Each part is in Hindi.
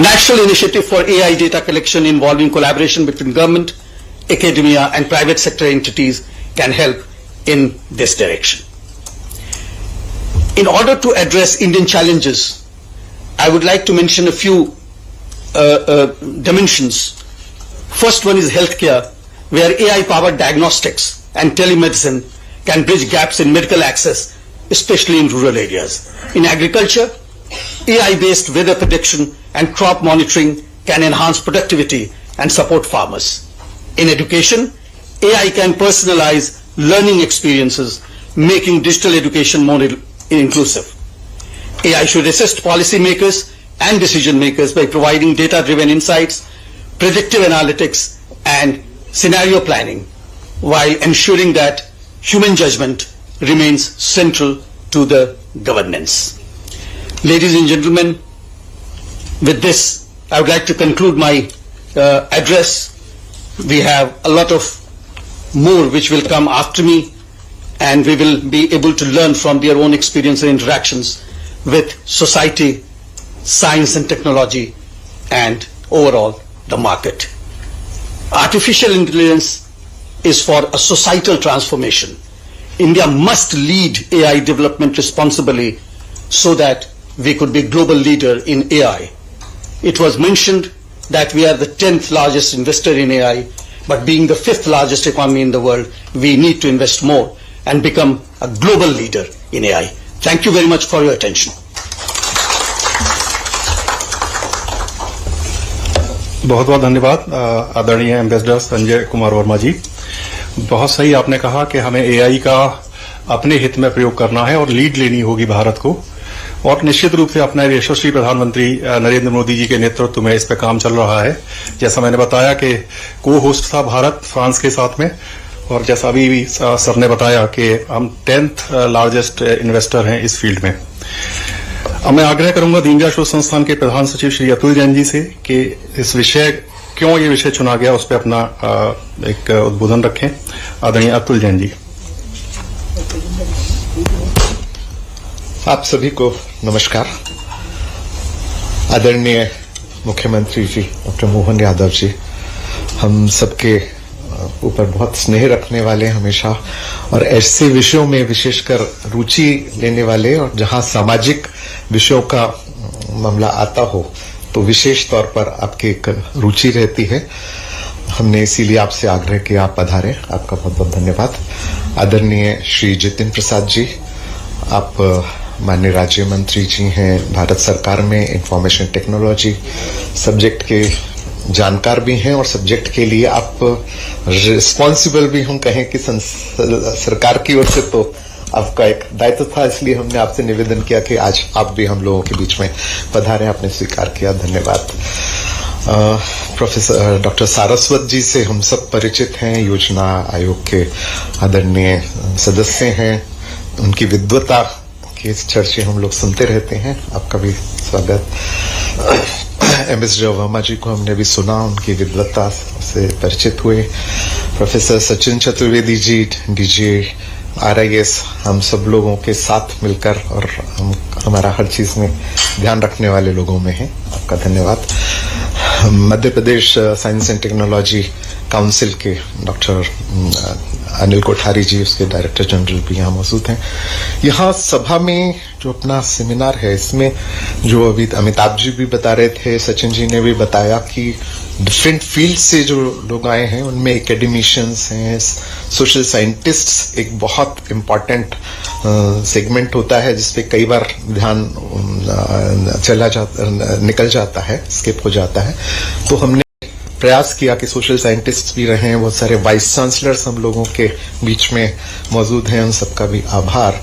national initiative for AI data collection involving collaboration between government, academia and private sector entities can help in this direction. In order to address Indian challenges, I would like to mention a few dimensions. First one is healthcare, where AI-powered diagnostics and telemedicine can bridge gaps in medical access, especially in rural areas. In agriculture, AI-based weather prediction and crop monitoring can enhance productivity and support farmers. In education, AI can personalize learning experiences, making digital education more inclusive. AI should assist policymakers and decision makers by providing data-driven insights, predictive analytics, and scenario planning, while ensuring that human judgment remains central to the governance. Ladies and gentlemen, with this, I would like to conclude my address. We have a lot of more which will come after me, and we will be able to learn from their own experience and interactions with society, science and technology, and overall the market. Artificial intelligence is for a societal transformation. India must lead AI development responsibly so that we could be global leader in AI. It was mentioned that we are the 10th largest investor in AI, but being the 5th largest economy in the world, we need to invest more and become a global leader in AI. Thank you very much for your attention. बहुत बहुत धन्यवाद आदरणीय एम्बेसडर संजय कुमार वर्मा जी। बहुत सही आपने कहा कि हमें एआई का अपने हित में प्रयोग करना है और लीड लेनी होगी भारत को, और निश्चित रूप से अपने यशस्वी प्रधानमंत्री नरेंद्र मोदी जी के नेतृत्व में इस पे काम चल रहा है। जैसा मैंने बताया कि को होस्ट था भारत फ्रांस के साथ में, और जैसा अभी भी सर ने बताया कि हम 10th लार्जेस्ट इन्वेस्टर हैं इस फील्ड में। अब मैं आग्रह करूंगा दीनदयाल शोध संस्थान के प्रधान सचिव श्री अतुल जैन जी से कि इस विषय क्यों ये विषय चुना गया उस पर अपना एक उद्बोधन रखें। आदरणीय अतुल जैन जी। आप सभी को नमस्कार। आदरणीय मुख्यमंत्री जी डॉक्टर मोहन यादव जी, हम सबके ऊपर बहुत स्नेह रखने वाले हमेशा, और ऐसे विषयों में विशेषकर रुचि लेने वाले, और जहां सामाजिक विषयों का मामला आता हो तो विशेष तौर पर आपकी एक रुचि रहती है। हमने इसीलिए आपसे आग्रह किया, आप पधारें। आपका बहुत बहुत धन्यवाद। आदरणीय श्री जितिन प्रसाद जी, आप माननीय राज्य मंत्री जी हैं भारत सरकार में, इंफॉर्मेशन टेक्नोलॉजी सब्जेक्ट के जानकार भी हैं, और सब्जेक्ट के लिए आप रिस्पॉन्सिबल भी हम कहें कि सरकार की ओर से तो आपका एक दायित्व था, इसलिए हमने आपसे निवेदन किया कि आज आप भी हम लोगों के बीच में पधारे। आपने स्वीकार किया, धन्यवाद। प्रोफेसर डॉक्टर सारस्वत जी से हम सब परिचित हैं, योजना आयोग के आदरणीय सदस्य हैं, उनकी विद्वता के चर्चे हम लोग सुनते रहते हैं। आपका भी स्वागत। एम्बेसडर वर्मा जी को हमने भी सुना, उनकी विद्वता से परिचित हुए। Professor Sachin Chaturvedi ji, DG RIS, हम सब लोगों के साथ मिलकर और हमारा हर चीज में ध्यान रखने वाले लोगों में हैं, आपका धन्यवाद। Madhya Pradesh science and technology council के डॉक्टर अनिल कोठारी जी, उसके डायरेक्टर जनरल भी यहाँ मौजूद हैं। यहाँ सभा में जो अपना सेमिनार है, इसमें जो अभी अमिताभ जी भी बता रहे थे, सचिन जी ने भी बताया कि डिफरेंट फील्ड से जो लोग आए हैं, उनमें एकेडमिशियंस हैं, सोशल साइंटिस्ट्स एक बहुत इम्पोर्टेंट सेगमेंट होता है जिसपे कई बार ध्यान निकल जाता है, स्किप हो जाता है। तो हमने प्रयास किया कि सोशल साइंटिस्ट भी रहे हैं, बहुत सारे वाइस चांसलर्स हम लोगों के बीच में मौजूद हैं, उन सबका भी आभार।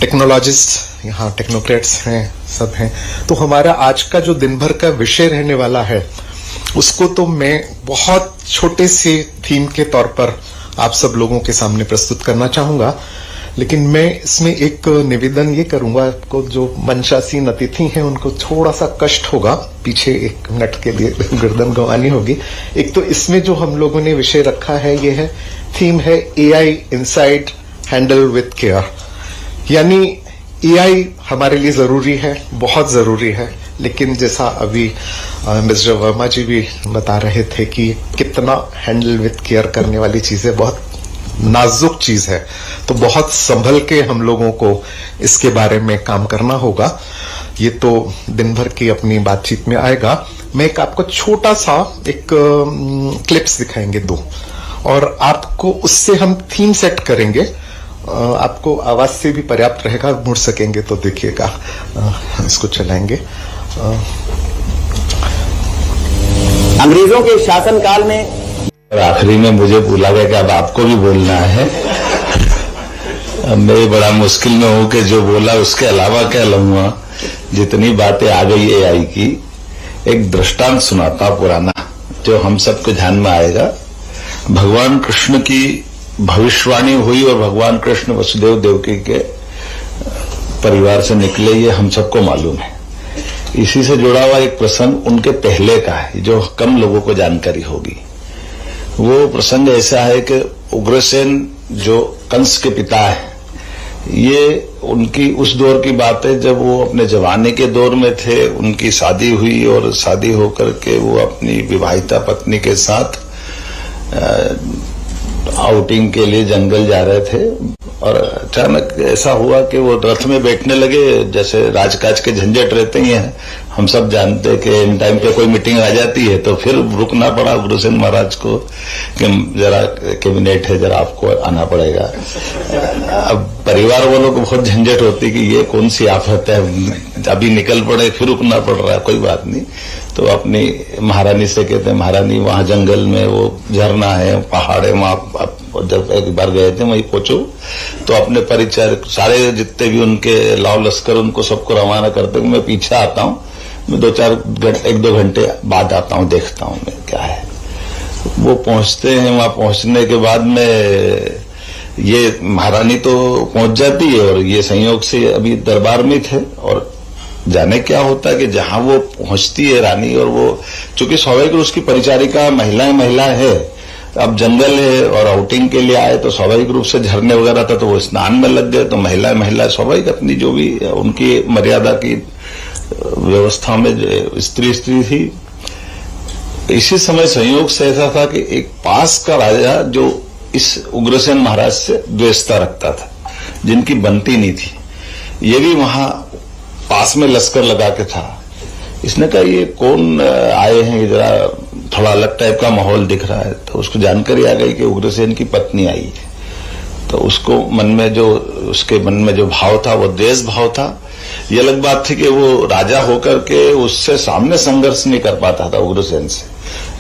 टेक्नोलॉजिस्ट यहाँ टेक्नोक्रेट्स हैं, सब हैं। तो हमारा आज का जो दिन भर का विषय रहने वाला है, उसको तो मैं बहुत छोटे से थीम के तौर पर आप सब लोगों के सामने प्रस्तुत करना चाहूंगा, लेकिन मैं इसमें एक निवेदन ये करूंगा, आपको जो मंचासीन अतिथि हैं उनको थोड़ा सा कष्ट होगा, पीछे एक मिनट के लिए गर्दन गंवानी होगी। एक तो इसमें जो हम लोगों ने विषय रखा है, ये है थीम है AI inside handle with care, यानी एआई हमारे लिए जरूरी है, बहुत जरूरी है, लेकिन जैसा अभी मिस्टर वर्मा जी भी बता रहे थे कि कितना हैंडल विथ केयर करने वाली चीज है, बहुत नाजुक चीज है, तो बहुत संभल के हम लोगों को इसके बारे में काम करना होगा। ये तो दिन भर की अपनी बातचीत में आएगा। मैं एक आपको छोटा सा एक क्लिप्स दिखाएंगे 2, और आपको उससे हम थीम सेट करेंगे। आपको आवाज से भी पर्याप्त रहेगा, मुड़ सकेंगे तो देखिएगा। इसको चलाएंगे। अंग्रेजों के शासनकाल में और आखिरी में मुझे बोला गया कि अब आपको भी बोलना है। मैं बड़ा मुश्किल में हूं कि जो बोला उसके अलावा क्या लूंगा। जितनी बातें आ गई एआई की, एक दृष्टांत सुनाता पुराना जो हम सबके ध्यान में आएगा। भगवान कृष्ण की भविष्यवाणी हुई और भगवान कृष्ण वसुदेव देवकी के परिवार से निकले, ये हम सबको मालूम है। इसी से जुड़ा हुआ एक प्रसंग उनके पहले का है जो कम लोगों को जानकारी होगी। वो प्रसंग ऐसा है कि उग्रसेन जो कंस के पिता है, ये उनकी उस दौर की बात है जब वो अपने जवानी के दौर में थे। उनकी शादी हुई और शादी होकर के वो अपनी विवाहिता पत्नी के साथ आउटिंग के लिए जंगल जा रहे थे और अचानक ऐसा हुआ कि वो रथ में बैठने लगे। जैसे राजकाज के झंझट रहते ही हैं, हम सब जानते हैं कि इन टाइम पे कोई मीटिंग आ जाती है तो फिर रुकना पड़ा उग्रसेन महाराज को कि जरा कैबिनेट है, जरा आपको आना पड़ेगा। अब परिवार वालों को बहुत झंझट होती कि ये कौन सी आफत है, अभी निकल पड़े फिर रुकना पड़ रहा है, कोई बात नहीं। तो अपनी महारानी से कहते हैं, महारानी वहां जंगल में वो झरना है, पहाड़ है, वहां जब एक बार गए थे वहीं पहुंचो तो अपने परिचारक सारे जितने भी उनके लाव लश्कर उनको सबको रवाना करते हुए मैं पीछे आता हूं, मैं 1-2 घंटे बाद आता हूं, देखता हूं मैं क्या है। वो पहुंचते हैं, वहां पहुंचने के बाद में ये महारानी तो पहुंच जाती है और ये संयोग से अभी दरबार में थे। और जाने क्या होता है कि जहां वो पहुंचती है रानी, और वो चूंकि स्वाभाविक रूप उसकी परिचारिका महिला है, अब जंगल है और आउटिंग के लिए आए तो स्वाभाविक रूप से झरने वगैरह था तो वो स्नान में लग गए। तो महिला स्वाभाविक अपनी जो भी उनकी मर्यादा की व्यवस्था में स्त्री थी। इसी समय संयोग से ऐसा था कि एक पास का राजा जो इस उग्रसेन महाराज से द्वेषता रखता था, जिनकी बनती नहीं थी, ये भी वहां पास में लश्कर लगा के था। इसने कहा ये कौन आए हैं, जरा थोड़ा अलग टाइप का माहौल दिख रहा है। तो उसको जानकारी आ गई कि उग्रसेन की पत्नी आई है। तो उसको उसके मन में जो भाव था वो द्वेष भाव था। ये अलग बात थी कि वो राजा होकर के उससे सामने संघर्ष नहीं कर पाता था उग्रसेन से,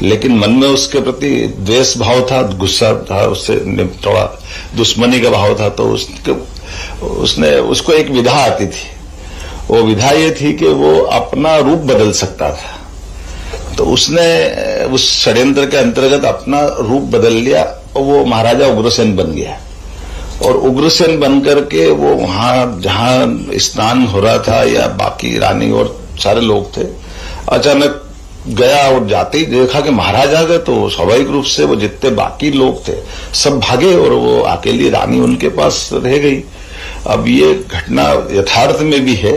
लेकिन मन में उसके प्रति द्वेष भाव था, गुस्सा था, उससे थोड़ा दुश्मनी का भाव था। तो उसने उसको एक विधा आती थी। वो विधा ये थी कि वो अपना रूप बदल सकता था। तो उसने उस षड्यंत्र के अंतर्गत अपना रूप बदल लिया और वो महाराजा उग्रसेन बन गया। और उग्रसेन बनकर के वो वहां जहां स्नान हो रहा था या बाकी रानी और सारे लोग थे, अचानक गया और जाते ही देखा कि महाराज आ गए। तो स्वाभाविक रूप से वो जितने बाकी लोग थे सब भागे और वो अकेली रानी उनके पास रह गई। अब ये घटना यथार्थ में भी है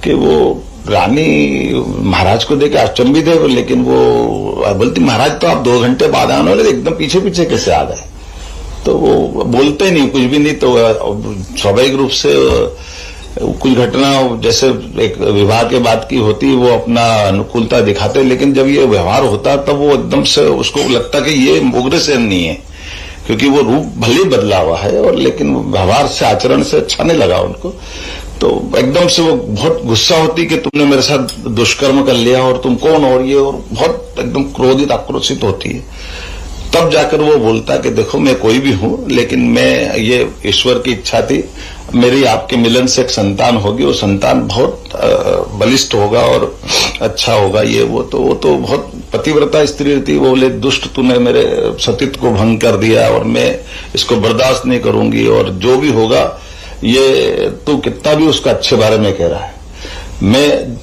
कि वो रानी महाराज को देख अचंभित है, लेकिन वो बोलती महाराज तो आप 2 घंटे बाद आने वाले, एकदम पीछे पीछे कैसे आ गए। तो वो बोलते नहीं, कुछ भी नहीं। तो स्वाभाविक रूप से कुछ घटना जैसे एक विवाह के बाद की होती, वो अपना अनुकूलता दिखाते, लेकिन जब ये व्यवहार होता तब वो एकदम से उसको लगता कि ये उग्रसेन नहीं है, क्योंकि वो रूप भले बदला हुआ है और लेकिन व्यवहार से आचरण से अच्छा नहीं लगा उनको। तो एकदम से वो बहुत गुस्सा होती कि तुमने मेरे साथ दुष्कर्म कर लिया और तुम कौन, और ये, और बहुत एकदम क्रोधित आक्रोशित होती है। तब जाकर वो बोलता कि देखो मैं कोई भी हूं, लेकिन मैं ये ईश्वर की इच्छा थी, मेरी आपके मिलन से एक संतान होगी, वो संतान बहुत बलिष्ठ होगा और अच्छा होगा, ये वो तो बहुत पतिव्रता स्त्री थी। वो बोले दुष्ट तूने मेरे सतीत्व को भंग कर दिया और मैं इसको बर्दाश्त नहीं करूंगी, और जो भी होगा ये तू कितना भी उसका अच्छे बारे में कह रहा है। मैं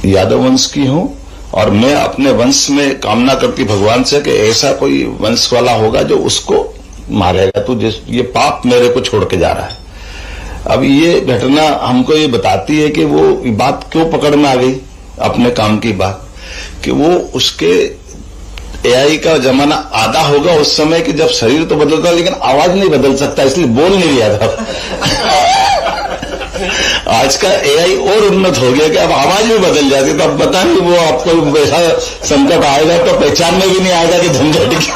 यादव वंश की हूं और मैं अपने वंश में कामना करती भगवान से कि ऐसा कोई वंश वाला होगा जो उसको मारेगा। तू ये पाप मेरे को छोड़ के जा रहा है। अब ये घटना हमको ये बताती है कि वो बात क्यों पकड़ में आ गई, अपने काम की बात, कि वो उसके एआई का जमाना आधा होगा उस समय कि जब शरीर तो बदलता लेकिन आवाज नहीं बदल सकता, इसलिए बोल नहीं रहा था। आज का एआई और उन्नत हो गया कि अब आवाज भी बदल जाती, तो अब पता नहीं वो आपको ऐसा संकट आएगा तो पहचानने भी नहीं आएगा कि झंझट क्या।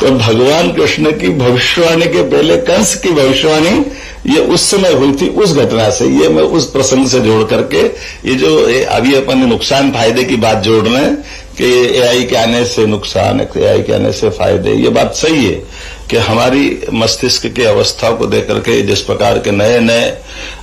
तो भगवान कृष्ण की भविष्यवाणी के पहले कंस की भविष्यवाणी ये उस समय हुई थी, उस घटना से। ये मैं उस प्रसंग से जोड़ करके ये जो अभी अपन नुकसान फायदे की बात जोड़ रहे हैं कि एआई के आने से नुकसान, एआई के आने से फायदे, ये बात सही है कि हमारी मस्तिष्क की अवस्था को देख करके जिस प्रकार के नए नए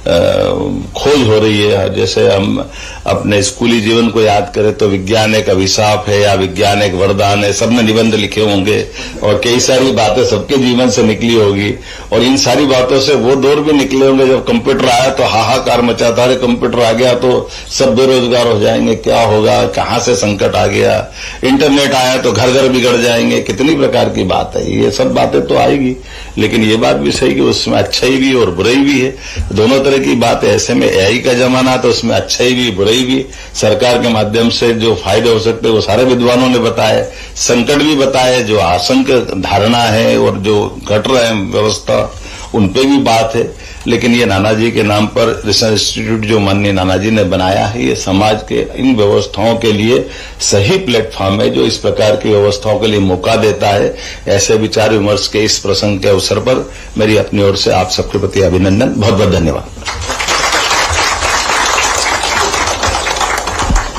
खोज हो रही है, जैसे हम अपने स्कूली जीवन को याद करें तो विज्ञान एक अभिशाप है या विज्ञान एक वरदान है, सबने निबंध लिखे होंगे और कई सारी बातें सबके जीवन से निकली होगी, और इन सारी बातों से वो दौर भी निकले होंगे जब कंप्यूटर आया तो हाहाकार मचा था, अरे कंप्यूटर आ गया तो सब बेरोजगार हो जाएंगे, क्या होगा, कहां से संकट आ गया, इंटरनेट आया तो घर घर बिगड़ जाएंगे, कितनी प्रकार की बात है। ये सब बातें तो आएगी, लेकिन ये बात भी सही कि उसमें अच्छाई भी और बुराई भी है, दोनों तरह की बात है। ऐसे में एआई का जमाना तो उसमें अच्छाई भी बुराई भी, सरकार के माध्यम से जो फायदे हो सकते हैं वो सारे विद्वानों ने बताए, संकट भी बताए, जो आशंक धारणा है और जो घट रहे हैं व्यवस्था उन पे भी बात है। लेकिन ये नानाजी के नाम पर रिसर्च इंस्टीट्यूट जो माननीय नानाजी ने बनाया है, ये समाज के इन व्यवस्थाओं के लिए सही प्लेटफॉर्म है जो इस प्रकार की व्यवस्थाओं के लिए मौका देता है। ऐसे विचार विमर्श के इस प्रसंग के अवसर पर मेरी अपनी ओर से आप सबके प्रति अभिनंदन, बहुत बहुत धन्यवाद।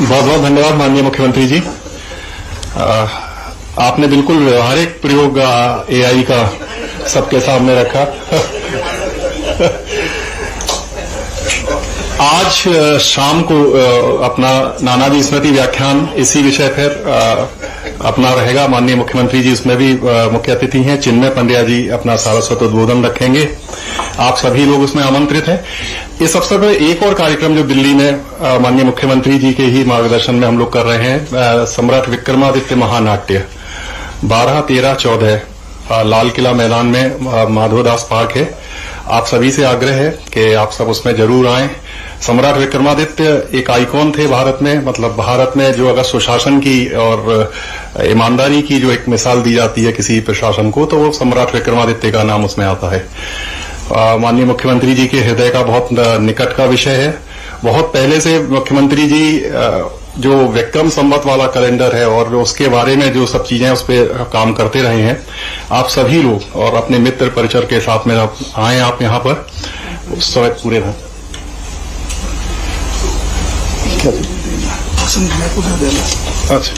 बहुत बहुत धन्यवाद माननीय मुख्यमंत्री जी। आपने बिल्कुल व्यवहारिक प्रयोग एआई का सबके सामने रखा। आज शाम को अपना नानाजी स्मृति व्याख्यान इसी विषय पर अपना रहेगा। माननीय मुख्यमंत्री जी उसमें भी मुख्य अतिथि हैं। चिन्मय पंड्या जी अपना सारस्वत उद्बोधन रखेंगे। आप सभी लोग उसमें आमंत्रित हैं। इस अवसर पर एक और कार्यक्रम जो दिल्ली में माननीय मुख्यमंत्री जी के ही मार्गदर्शन में हम लोग कर रहे हैं, सम्राट विक्रमादित्य महानाट्य 12, 13, 14 लाल किला मैदान में माधवदास पार्क है। आप सभी से आग्रह है कि आप सब उसमें जरूर आएं। सम्राट विक्रमादित्य एक आइकॉन थे भारत में, मतलब भारत में जो अगर सुशासन की और ईमानदारी की जो एक मिसाल दी जाती है किसी प्रशासन को, तो वो सम्राट विक्रमादित्य का नाम उसमें आता है। माननीय मुख्यमंत्री जी के हृदय का बहुत निकट का विषय है। बहुत पहले से मुख्यमंत्री जी जो विक्रम संवत वाला कैलेंडर है और उसके बारे में जो सब चीजें उस पर काम करते रहे हैं। आप सभी लोग और अपने मित्र परिचर के साथ में आए आप यहाँ पर उस समय पूरे रहें। अच्छा